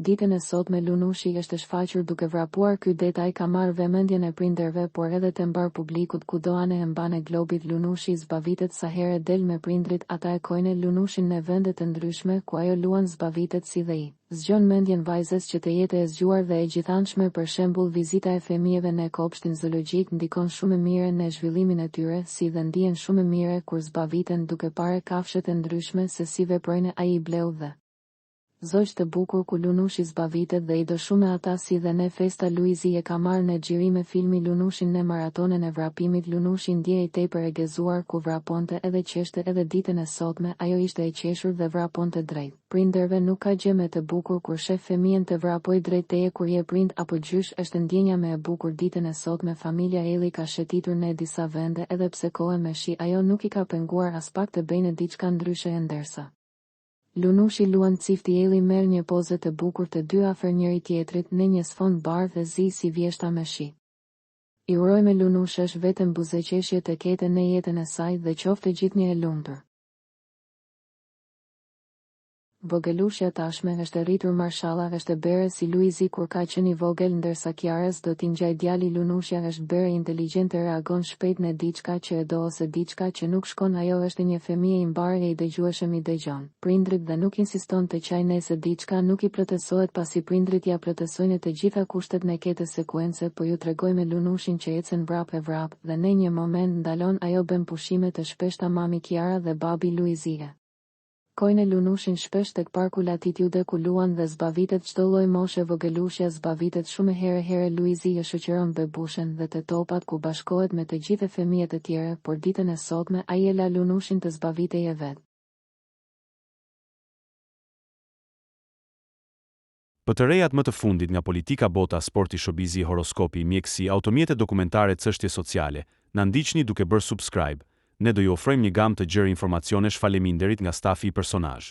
Ditën e sotme Lunushi është shfaqur duke vrapuar. Ky detaj ka marrë vëmendjen e prindërve, por edhe të mbar publikut kudo anë e mban e globit. Lunushi zbavitet sa herë del me prindrit, ata e kojnë Lunushin në vende të ndryshme ku ajo luan zbavitet si dhe i zgjon mendjen vajzës që të jetë e zgjuar dhe e gjithanshme. Për shembull, vizita e fëmijëve në kopshtin zoologjik ndikon shumë mirë në zhvillimin e tyre, si dhe ndihen shumë mirë kur zbaviten duke parë kafshët e ndryshme se si veprojnë ai i bleu dhe zoq të bukur ku Lunushi zbavitet dhe i do shumë ata si dhe ne. Festa Luizi e ka marrë në xhirime filmi Lunushin në maratonën e vrapimit. Lunushi ndjehej tepër e gëzuar ku vraponte edhe qeshte. Edhe ditën e sotme ajo ishte e qeshur dhe vraponte drejt prindërve. Nuk ka gjë më të bukur kur shef fëmijën të vrapoj drejt teje kur je prind apo gjysh. Është ndjenja më e bukur. Ditën e sotme familja Elli ka shëtitur në disa vende, edhe pse kohën me shi ajo nuk i ka penguar as pak të bëjnë diçka ndryshe. Ndërsa Lunushi luan, cifti Elli merr një pozë të bukur të dy afër njëri tjetrit në një sfond bardhë dhe zi si vjeshta me shi. I urojmë Lunushësh vetëm buzëqeshje të ketë në jetën e saj dhe qoftë gjithnjë e lumtur. Vogelushja tashme është rritur marshalla, është bere si Luizi kur ka qenë i vogël, ndërsa Kiarës do t'i ngjaj djali. Lunushja është bere inteligjente, reagon shpejt në diçka që e do ose diçka që nuk shkon. Ajo është një fëmijë i mbarë e i dëgjueshëm, i dëgjon prindrit dhe nuk insiston të qaj nëse diçka nuk i plotësohet, pasi prindrit ja plotësojnë të gjitha kushtet në këtë sekuencë. Po ju tregojmë Lunushin që ecën vrap e vrap dhe në një moment ndalon. Ajo bën pushime të shpeshta mami Kiara dhe babi Luizia. Kojnë Lunushin shpesh tek parku Latitude ku luan dhe zbavitet çdo lloj moshe. Vogelushja zbavitet shumë herë. Luizi e shoqëron bebushen dhe të topat ku bashkohet me të gjithë fëmijët e tjerë, por ditën e sotme ai e la Lunushin të zbavitej e vet. Për të rejat më të fundit nga politika, bota, sporti, showbizi, horoskopi, mjekësi, automjete, dokumentare, çështje sociale, na ndiqni duke bërë subscribe. Ne do ju ofrojmë një gamë të gjerë informacionesh. Faleminderit nga stafi i personazh.